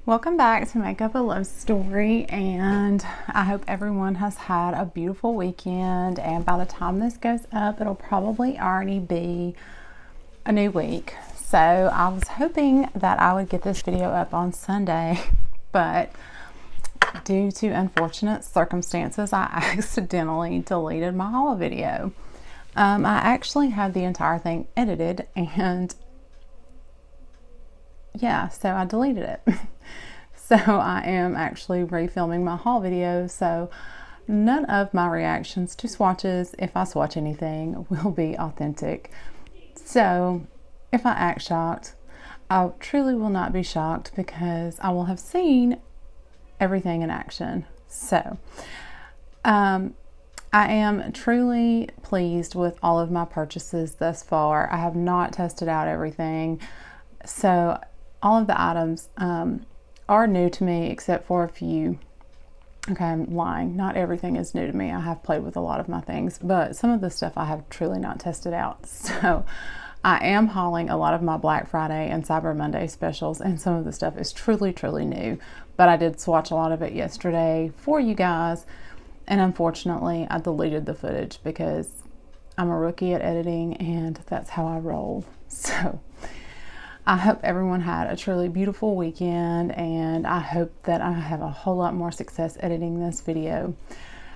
Welcome back to Makeup a Love Story, and I hope everyone has had a beautiful weekend, and by the time this goes up it'll probably already be a new week. So I was hoping that I would get this video up on Sunday, but due to unfortunate circumstances I accidentally deleted my haul video. I actually had the entire thing edited, and yeah, so I deleted it. So I am actually refilming my haul video, so none of my reactions to swatches, if I swatch anything, will be authentic. So if I act shocked, I truly will not be shocked because I will have seen everything in action. So I am truly pleased with all of my purchases thus far. I have not tested out everything, so all of the items are new to me except for a few. Okay, I'm lying. Not everything is new to me. I have played with a lot of my things, but some of the stuff I have truly not tested out. So I am hauling a lot of my Black Friday and Cyber Monday specials, and some of the stuff is truly, truly new. But I did swatch a lot of it yesterday for you guys, and unfortunately I deleted the footage because I'm a rookie at editing and that's how I roll. So I hope everyone had a truly beautiful weekend, and I hope that I have a whole lot more success editing this video.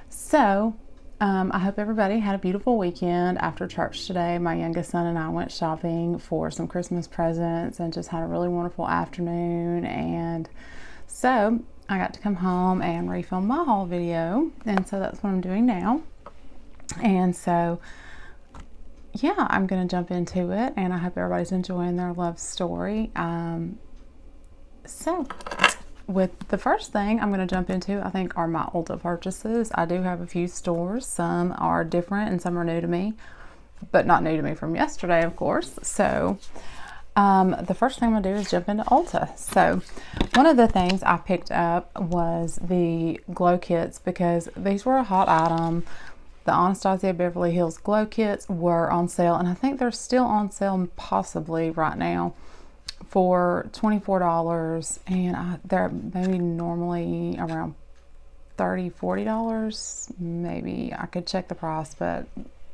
So I hope everybody had a beautiful weekend. After church today, my youngest son and I went shopping for some Christmas presents and just had a really wonderful afternoon. And so I got to come home and refilm my haul video, and so that's what I'm doing now. And so yeah, I'm gonna jump into it, and I hope everybody's enjoying their love story. So with the first thing I'm gonna jump into, I think, are my Ulta purchases. I do have a few stores. Some are different and some are new to me, but not new to me from yesterday, of course. So the first thing I'm gonna do is jump into Ulta. So one of the things I picked up was the glow kits because these were a hot item. The Anastasia Beverly Hills glow kits were on sale, and I think they're still on sale possibly right now for $24, and they're maybe normally around $30, $40. Maybe I could check the price, but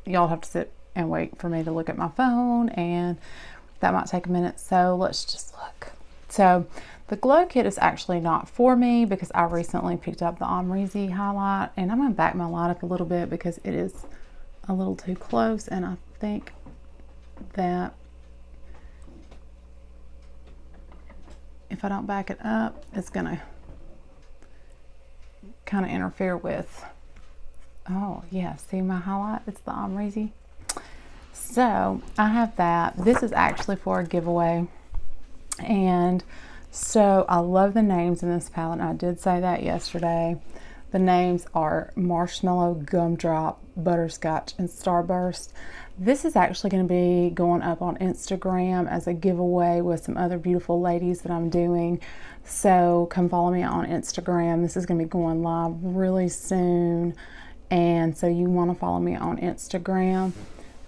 y'all have to sit and wait for me to look at my phone, and that might take a minute, so let's just look. So the glow kit is actually not for me because I recently picked up the Amrezy highlight, and I'm going to back my light up a little bit because it is a little too close, and I think that if I don't back it up, it's going to kind of interfere with, oh yeah, see my highlight? It's the Amrezy. So I have that. This is actually for a giveaway, and so I love the names in this palette. I did say that yesterday. The names are Marshmallow, Gumdrop, Butterscotch, and Starburst. This is actually going to be going up on Instagram as a giveaway with some other beautiful ladies that I'm doing. So come follow me on Instagram. This is going to be going live really soon, and so you want to follow me on Instagram.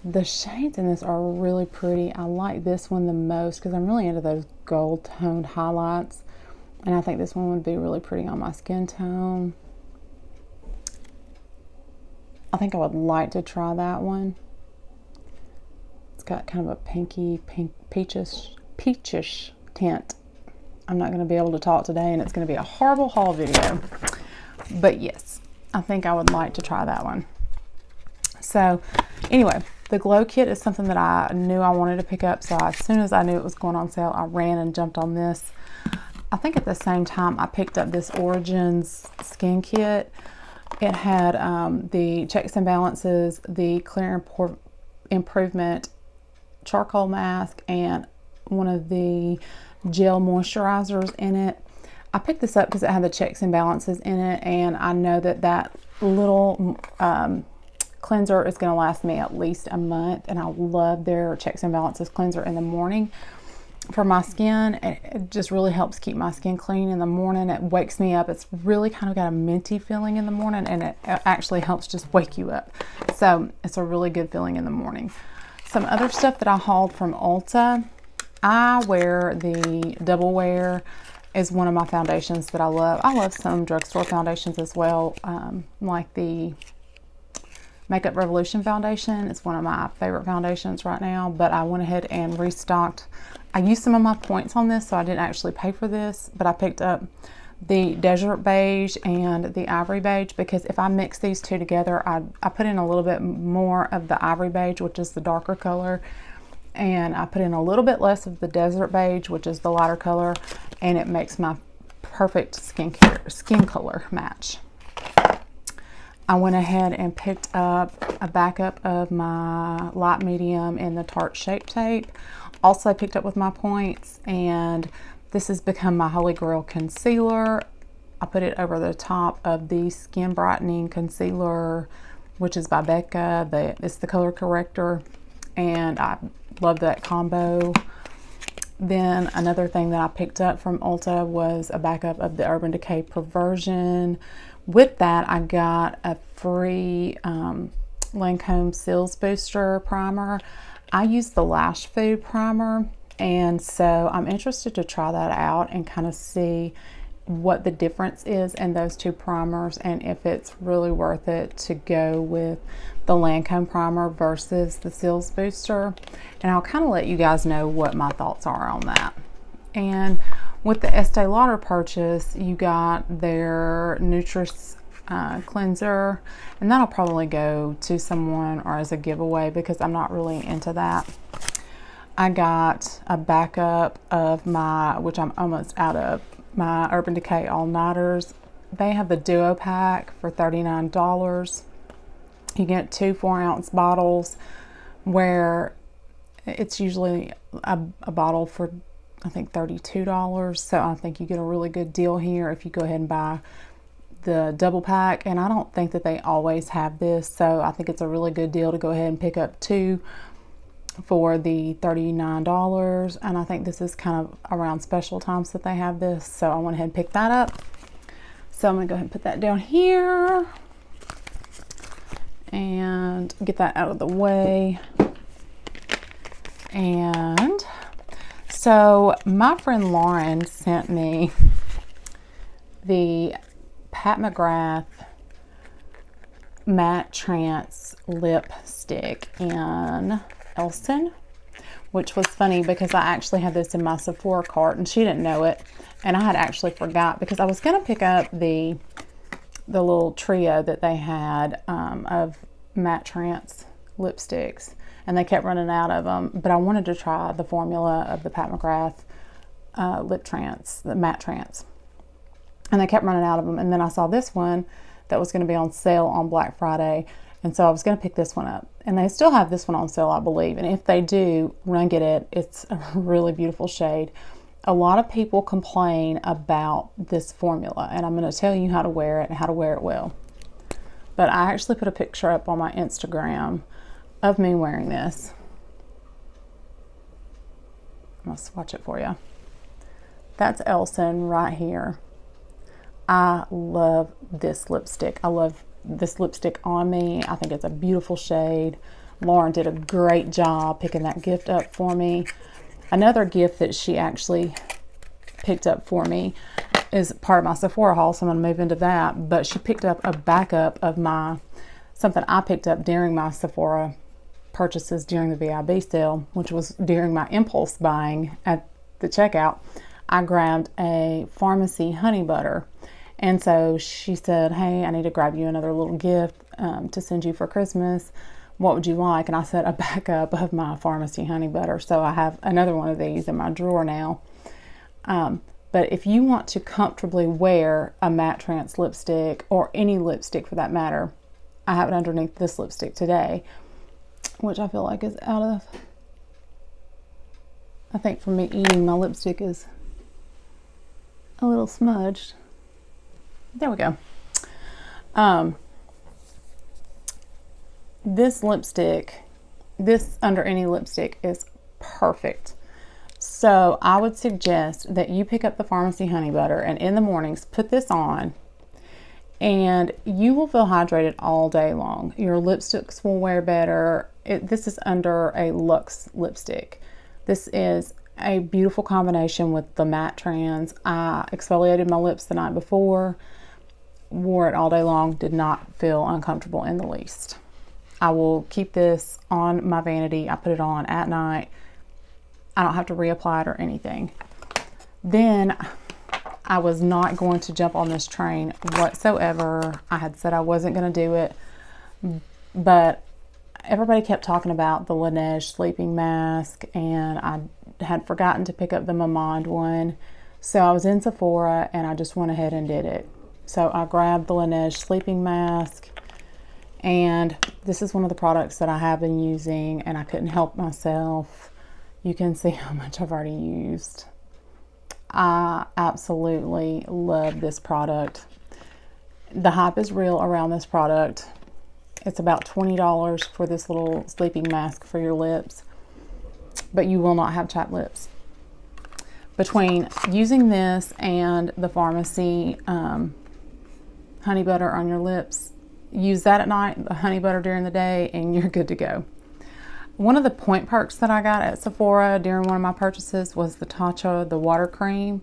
The shades in this are really pretty. I like this one the most because I'm really into those gold toned highlights, and I think this one would be really pretty on my skin tone. I think I would like to try that one. It's got kind of a pinky, peachish tint. I'm not going to be able to talk today, and it's going to be a horrible haul video, but yes, I think I would like to try that one. So anyway, the glow kit is something that I knew I wanted to pick up, so as soon as I knew it was going on sale, I ran and jumped on this. I think at the same time I picked up this Origins skin kit. It had the checks and balances, the clear improvement charcoal mask, and one of the gel moisturizers in it. I picked this up because it had the checks and balances in it, and I know that that little cleanser is going to last me at least a month, and I love their checks and balances cleanser in the morning for my skin. It just really helps keep my skin clean in the morning. It wakes me up. It's really kind of got a minty feeling in the morning, and it actually helps just wake you up. So it's a really good feeling in the morning. Some other stuff that I hauled from Ulta. I wear the double wear is one of my foundations that I love. I love some drugstore foundations as well, like the Makeup Revolution foundation. It's one of my favorite foundations right now, but I went ahead and restocked. I used some of my points on this, so I didn't actually pay for this, but I picked up the Desert Beige and the Ivory Beige, because if I mix these two together, I put in a little bit more of the Ivory Beige, which is the darker color, and I put in a little bit less of the Desert Beige, which is the lighter color, and it makes my perfect skin color match. I went ahead and picked up a backup of my light medium in the Tarte Shape Tape. Also I picked up with my points, and this has become my holy grail concealer. I put it over the top of the Skin Brightening Concealer, which is by Becca. It's the color corrector, and I love that combo. Then another thing that I picked up from Ulta was a backup of the Urban Decay Perversion. With that, I got a free Lancome Cils Booster Primer. I used the Lash Food Primer, and so I'm interested to try that out and kind of see what the difference is in those two primers, and if it's really worth it to go with the Lancome primer versus the Cils Booster. And I'll kind of let you guys know what my thoughts are on that. And with the Estee Lauder purchase, you got their Nutris cleanser, and that'll probably go to someone or as a giveaway because I'm not really into that. I got a backup of my, which I'm almost out of, my Urban Decay All Nighters. They have the Duo Pack for $39. You get 2 4-ounce bottles, where it's usually a bottle for, I think, $32. So I think you get a really good deal here if you go ahead and buy the double pack. And I don't think that they always have this, so I think it's a really good deal to go ahead and pick up 2 for the $39. And I think this is kind of around special times that they have this, so I went ahead and picked that up. So I'm gonna go ahead and put that down here and get that out of the way. And so my friend Lauren sent me the Pat McGrath Matte Trance lipstick in Elson, which was funny because I actually had this in my Sephora cart and she didn't know it, and I had actually forgot because I was going to pick up the little trio that they had of Matte Trance lipsticks, and they kept running out of them, but I wanted to try the formula of the Pat McGrath lip trance, the Matte Trance, and they kept running out of them. And then I saw this one that was going to be on sale on Black Friday, and so I was going to pick this one up, and they still have this one on sale, I believe, and if they do, run get it. It's a really beautiful shade. A lot of people complain about this formula, and I'm going to tell you how to wear it and how to wear it well. But I actually put a picture up on my Instagram of me wearing this. I'm going to swatch it for you. That's Elson right here. I love this lipstick. I love this lipstick on me. I think it's a beautiful shade. Lauren did a great job picking that gift up for me. Another gift that she actually picked up for me is part of my Sephora haul, so I'm going to move into that. But she picked up a backup of something I picked up during my Sephora purchases during the VIB sale, which was during my impulse buying at the checkout. I grabbed a Pharmacy honey butter. And so she said, hey, I need to grab you another little gift to send you for Christmas. What would you like? And I said, a backup of my Pharmacy honey butter. So I have another one of these in my drawer now. But if you want to comfortably wear a Matte Trance lipstick, or any lipstick for that matter, I have it underneath this lipstick today, which I feel like is out of, I think from me eating, my lipstick is a little smudged. There we go. This lipstick, this under any lipstick is perfect. So I would suggest that you pick up the Pharmacy honey butter, and in the mornings put this on, and you will feel hydrated all day long. Your lipsticks will wear better. This is under a Luxe lipstick. This is a beautiful combination with the matte Trance. I exfoliated my lips the night before, wore it all day long, did not feel uncomfortable in the least. I will keep this on my vanity. I put it on at night. I don't have to reapply it or anything. Then I was not going to jump on this train whatsoever. I had said I wasn't going to do it, but everybody kept talking about the Laneige sleeping mask, and I had forgotten to pick up the Mamond one. So I was in Sephora and I just went ahead and did it. So I grabbed the Laneige sleeping mask, and this is one of the products that I have been using and I couldn't help myself. You can see how much I've already used. I absolutely love this product. The hype is real around this product. It's about $20 for this little sleeping mask for your lips, but you will not have chapped lips. Between using this and the pharmacy honey butter on your lips, use that at night, the honey butter during the day, and you're good to go. One of the point perks that I got at Sephora during one of my purchases was the Tatcha, the water cream.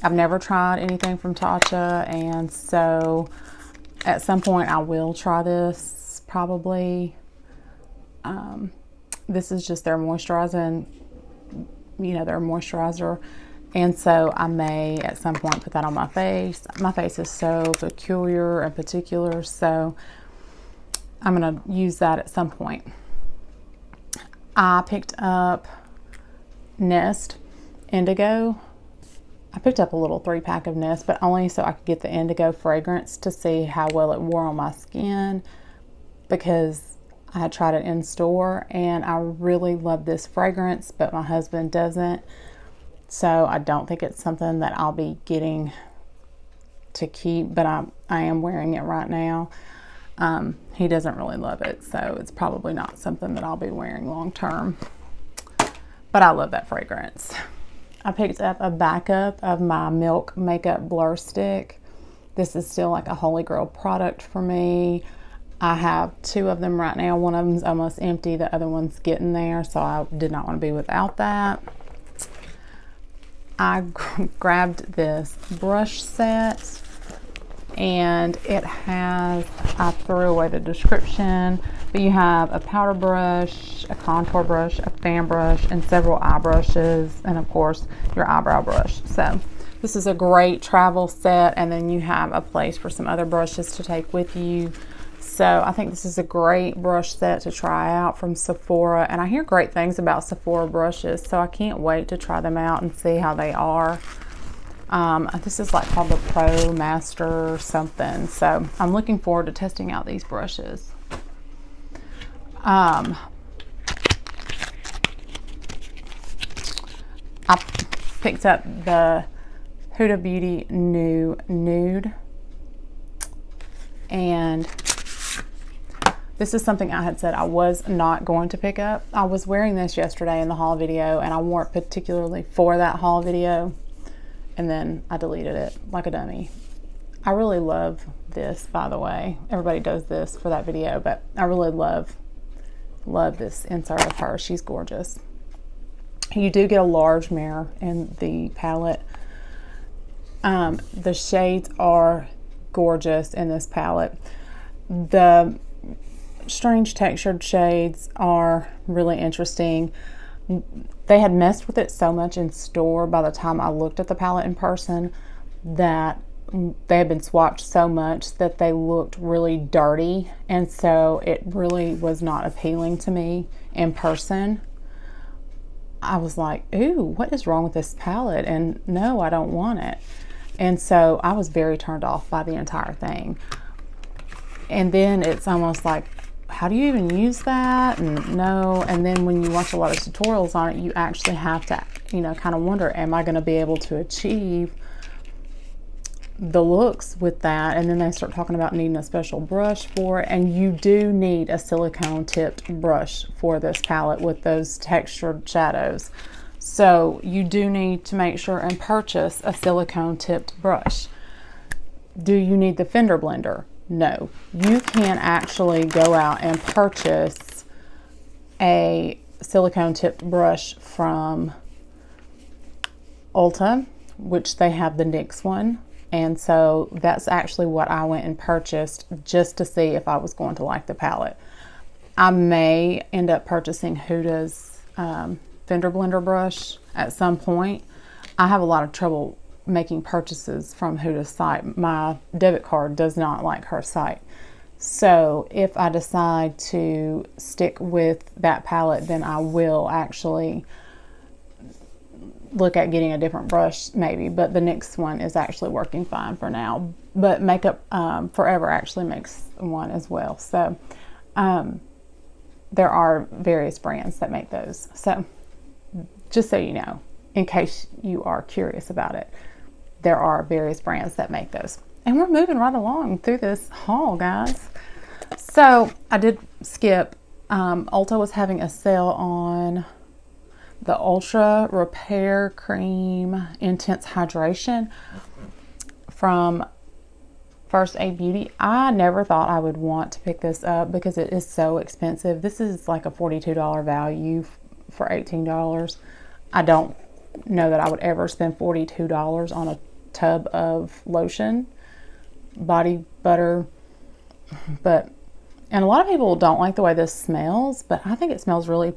I've never tried anything from Tatcha, and so at some point I will try this, probably. This is just their moisturizer, their moisturizer. And so I may at some point put that on my face. My face is so peculiar and particular, so I'm going to use that at some point. I picked up Nest Indigo. I picked up a little 3-pack of Nest, but only so I could get the Indigo fragrance to see how well it wore on my skin, because I had tried it in store and I really love this fragrance, but my husband doesn't. So I don't think it's something that I'll be getting to keep, but I am wearing it right now. He doesn't really love it, so it's probably not something that I'll be wearing long term. But I love that fragrance. I picked up a backup of my Milk Makeup Blur Stick. This is still like a holy grail product for me. I have 2 of them right now. One of them's almost empty, the other one's getting there, so I did not want to be without that. I grabbed this brush set, and it has, I threw away the description, but you have a powder brush, a contour brush, a fan brush, and several eye brushes, and of course your eyebrow brush. So this is a great travel set, and then you have a place for some other brushes to take with you. So I think this is a great brush set to try out from Sephora, and I hear great things about Sephora brushes, so I can't wait to try them out and see how they are. This is like called the Pro Master something, so I'm looking forward to testing out these brushes. I picked up the Huda Beauty New Nude, and this is something I had said I was not going to pick up. I was wearing this yesterday in the haul video, and I wore it particularly for that haul video, and then I deleted it like a dummy. I really love this, by the way. Everybody does this for that video, but I really love this insert of her. She's gorgeous. You do get a large mirror in the palette. The shades are gorgeous in this palette. The strange textured shades are really interesting. They had messed with it so much in store by the time I looked at the palette in person that they had been swatched so much that they looked really dirty, and so it really was not appealing to me in person. I was like, ooh, what is wrong with this palette? And no, I don't want it. And so I was very turned off by the entire thing. And then it's almost like, how do you even use that? And no. And then when you watch a lot of tutorials on it, you actually have to, kind of wonder, am I going to be able to achieve the looks with that? And then they start talking about needing a special brush for it. And you do need a silicone tipped brush for this palette with those textured shadows. So you do need to make sure and purchase a silicone tipped brush. Do you need the fender blender? No, you can actually go out and purchase a silicone tipped brush from Ulta, which they have the NYX one. And so that's actually what I went and purchased just to see if I was going to like the palette. I may end up purchasing Huda's Fender Blender brush at some point. I have a lot of trouble making purchases from Huda's site. My debit card does not like her site. So if I decide to stick with that palette, then I will actually look at getting a different brush maybe, but the NYX one is actually working fine for now. But Makeup Forever actually makes one as well. So there are various brands that make those. So just so you know, in case you are curious about it, there are various brands that make those. And we're moving right along through this haul, guys. So I did skip. Ulta was having a sale on the Ultra Repair Cream Intense Hydration from First Aid Beauty. I never thought I would want to pick this up because it is so expensive. This is like a $42 value for $18. I don't know that I would ever spend $42 on a tub of lotion, body butter, and a lot of people don't like the way this smells, but I think it smells really,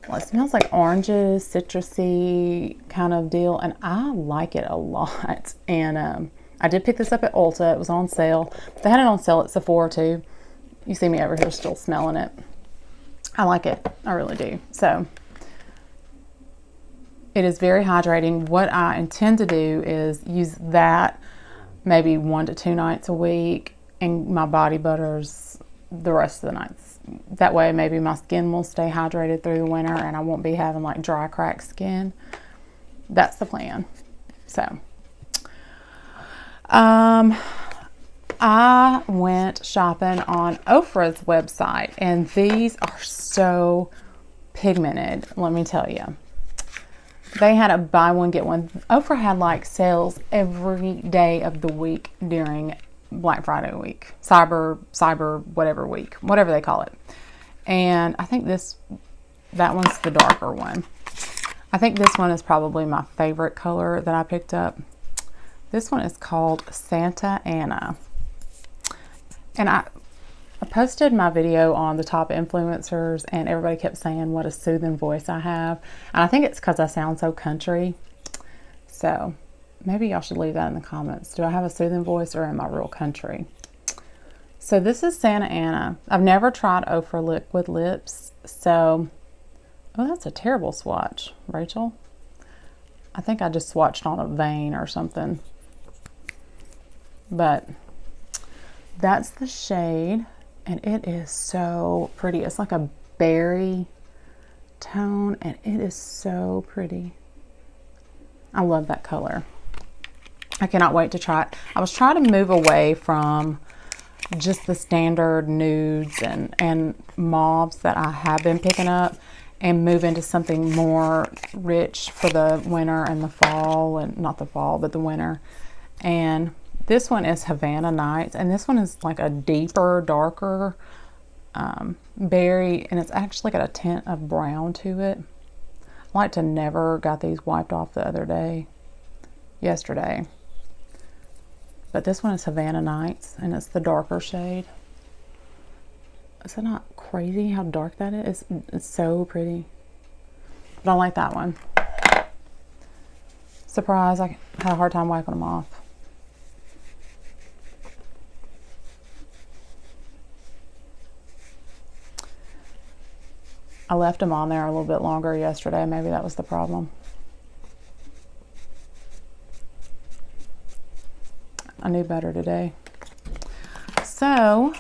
well, it smells like oranges, citrusy kind of deal, and I like it a lot. And I did pick this up at Ulta. It was on sale. They had it on sale at Sephora too. You see me over here still smelling it. I like it. I really do. So it is very hydrating. What I intend to do is use that maybe 1 to 2 nights a week, and my body butters the rest of the nights. That way maybe my skin will stay hydrated through the winter and I won't be having like dry, cracked skin. That's the plan. So I went shopping on Ofra's website, and these are so pigmented, let me tell you. They had a buy one get one. Ofra had like sales every day of the week during Black Friday week, cyber whatever week, whatever they call it. And I think that one's the darker one. I think this one is probably my favorite color that I picked up. This one is called Santa Ana. And I posted my video on the top influencers, and everybody kept saying what a soothing voice I have. And I think it's because I sound so country. So maybe y'all should leave that in the comments. Do I have a soothing voice or am I real country? So this is Santa Ana. I've never tried Ofra liquid lips. So, oh, that's a terrible swatch, Rachel. I think I just swatched on a vein or something. But that's the shade, and it is so pretty. It's like a berry tone, and it is so pretty. I love that color. I cannot wait to try it. I was trying to move away from just the standard nudes and mauves that I have been picking up and move into something more rich for the winter and the fall, and not the fall, but the winter. And this one is Havana Nights, and this one is like a deeper, darker berry, and it's actually got a tint of brown to it. I like to never got these wiped off yesterday. But this one is Havana Nights, and it's the darker shade. Is that not crazy how dark that is? It's so pretty. But I like that one. Surprise, I had a hard time wiping them off. I left them on there a little bit longer yesterday. Maybe that was the problem. I knew better today. So,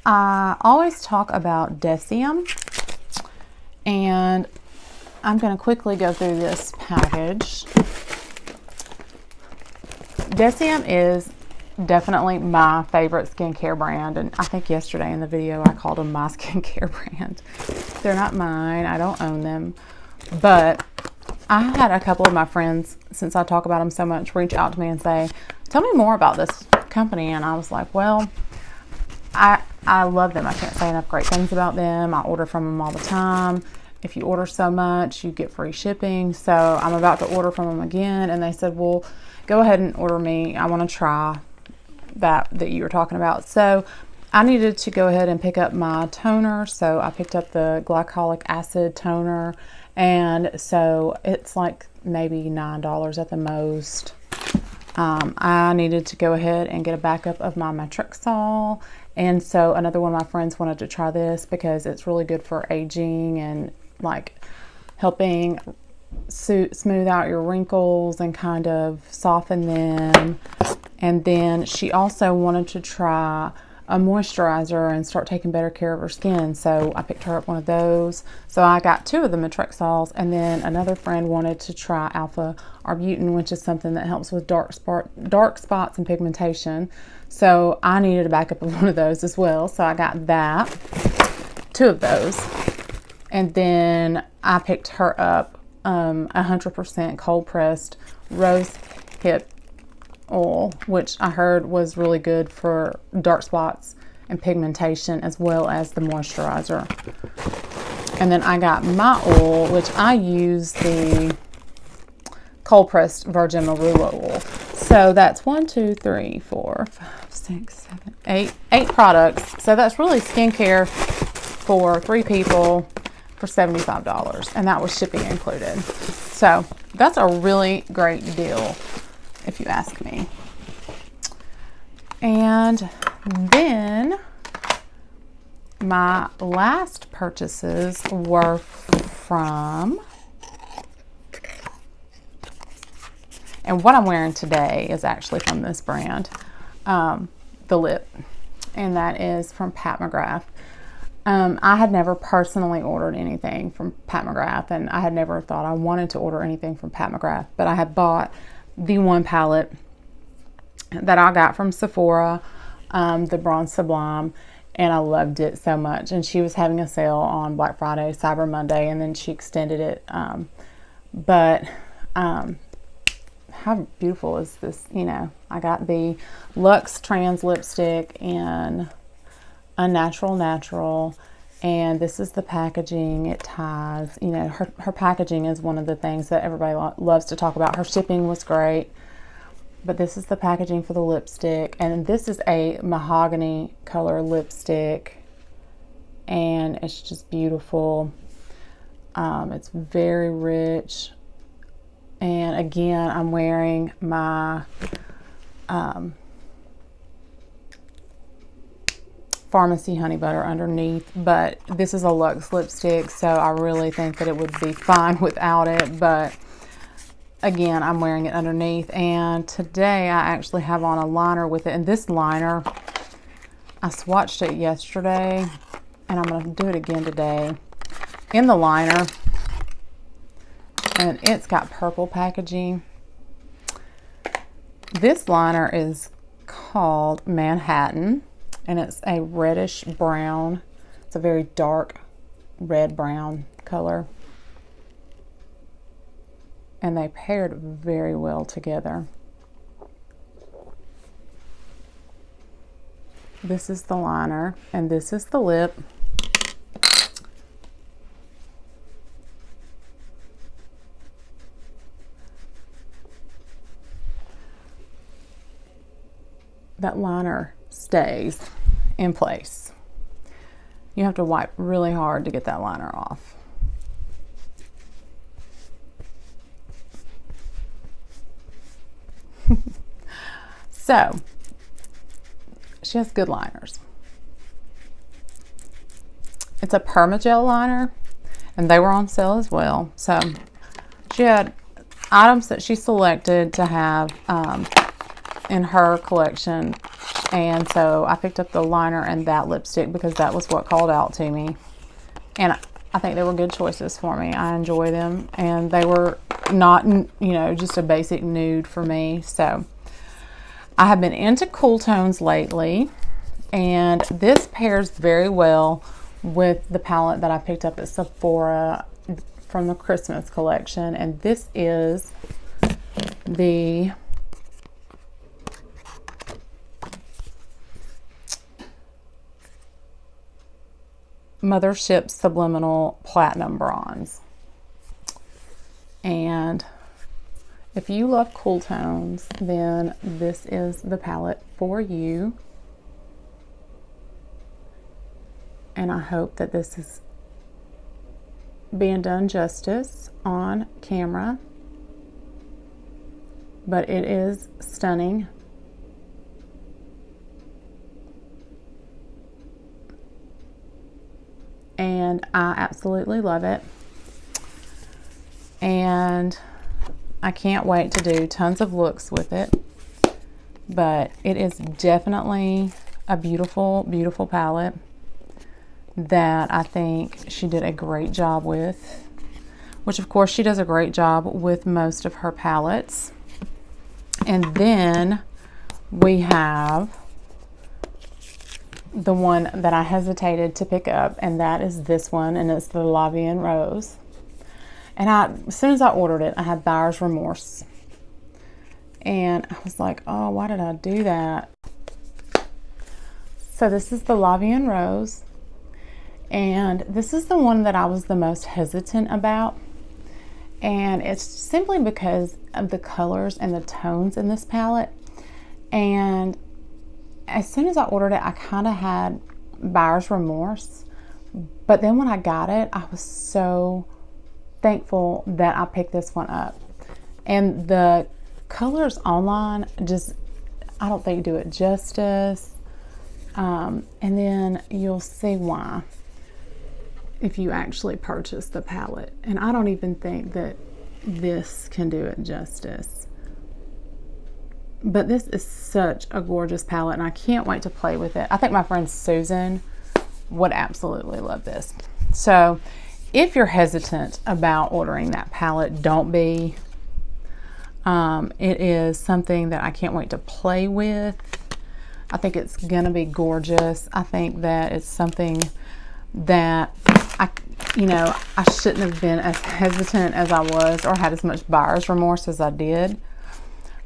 I always talk about Deciem, and I'm going to quickly go through this package. Deciem is definitely my favorite skincare brand, and I think yesterday in the video I called them my skincare brand. They're not mine. I don't own them, but I had a couple of my friends, since I talk about them so much, reach out to me and say, tell me more about this company. And I was like, well, I love them. I can't say enough great things about them. I order from them all the time. if you order so much, you get free shipping. So I'm about to order from them again, and they said, well, go ahead and order me. I want to try that you were talking about. So I needed to go ahead and pick up my toner. So I picked up the glycolic acid toner, and so it's like maybe $9 at the most. I needed to go ahead and get a backup of my Matrixol. And so another one of my friends wanted to try this because it's really good for aging and like helping smooth out your wrinkles and kind of soften them. And then she also wanted to try a moisturizer and start taking better care of her skin. So I picked her up one of those. So I got 2 of the Matrixols, and then another friend wanted to try alpha arbutin, which is something that helps with dark spots and pigmentation. So I needed a backup of one of those as well. So I got that, 2 of those. And then I picked her up 100% cold pressed rose hip oil, which I heard was really good for dark spots and pigmentation, as well as the moisturizer. And then I got my oil, which I use the cold pressed virgin marula oil. So that's 1, 2, 3, 4, 5, 6, 7, 8 products. So that's really skincare for 3 people for $75, and that was shipping included. So that's a really great deal, if you ask me. And then my last purchases were from, and what I'm wearing today is actually from this brand, the lip, and that is from Pat McGrath. I had never personally ordered anything from Pat McGrath, and I had never thought I wanted to order anything from Pat McGrath, but I had bought the one palette that I got from Sephora, the Bronze Sublime, and I loved it so much. And she was having a sale on Black Friday, Cyber Monday, and then she extended it. But how beautiful is this? You know, I got the Luxe Trance lipstick in Unnatural Natural, and this is the packaging. It ties, you know, her packaging is one of the things that everybody loves to talk about. Her shipping was great, but this is the packaging for the lipstick, and this is a mahogany color lipstick, and it's just beautiful. It's very rich, and again, I'm wearing my Pharmacy Honey Butter underneath, but this is a Luxe lipstick, so I really think that it would be fine without it, but again, I'm wearing it underneath. And today I actually have on a liner with it, and this liner, I swatched it yesterday, and I'm going to do it again today in the liner, and it's got purple packaging. This liner is called Manhattan, and it's a reddish brown. It's a very dark red brown color, and they paired very well together. This is the liner, and this is the lip. That liner stays in place. You have to wipe really hard to get that liner off. So, she has good liners. It's a permagel liner, and they were on sale as well. So, she had items that she selected to have in her collection, and so I picked up the liner and that lipstick because that was what called out to me, and I think they were good choices for me. I enjoy them, and they were not, you know, just a basic nude for me. So I have been into cool tones lately, and this pairs very well with the palette that I picked up at Sephora from the Christmas collection, and this is the Mothership Subliminal Platinum Bronze. And if you love cool tones, then this is the palette for you. And I hope that this is being done justice on camera. But it is stunning. And I absolutely love it. And I can't wait to do tons of looks with it. But it is definitely a beautiful, beautiful palette that I think she did a great job with. Which, of course, she does a great job with most of her palettes. And then we have the one that I hesitated to pick up, and that is this one, and it's the Laudee Rose. And as soon as I ordered it, I had buyer's remorse. And I was like, oh, why did I do that? So this is the Laudee Rose. And this is the one that I was the most hesitant about. And it's simply because of the colors and the tones in this palette. And as soon as I ordered it, I kind of had buyer's remorse. But then when I got it, I was so thankful that I picked this one up. And the colors online just, I don't think do it justice. And then you'll see why if you actually purchase the palette. And I don't even think that this can do it justice. But this is such a gorgeous palette, and I can't wait to play with it. I think my friend Susan would absolutely love this. So if you're hesitant about ordering that palette, don't be. It is something that I can't wait to play with. I think it's gonna be gorgeous. I think that it's something that I shouldn't have been as hesitant as I was, or had as much buyer's remorse as I did.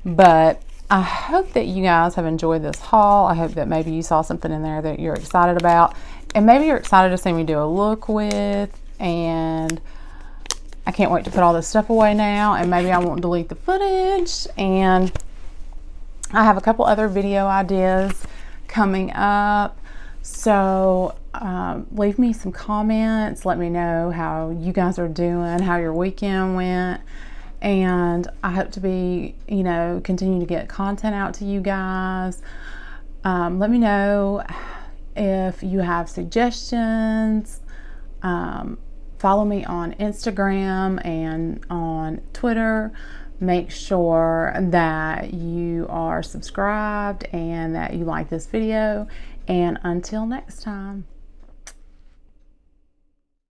But I hope that you guys have enjoyed this haul. I hope that maybe you saw something in there that you're excited about, and maybe you're excited to see me do a look with. And I can't wait to put all this stuff away now, and maybe I won't delete the footage. And I have a couple other video ideas coming up. So leave me some comments. Let me know how you guys are doing, how your weekend went. And I hope to be, continue to get content out to you guys. Let me know if you have suggestions. Follow me on Instagram and on Twitter. Make sure that you are subscribed and that you like this video. And until next time.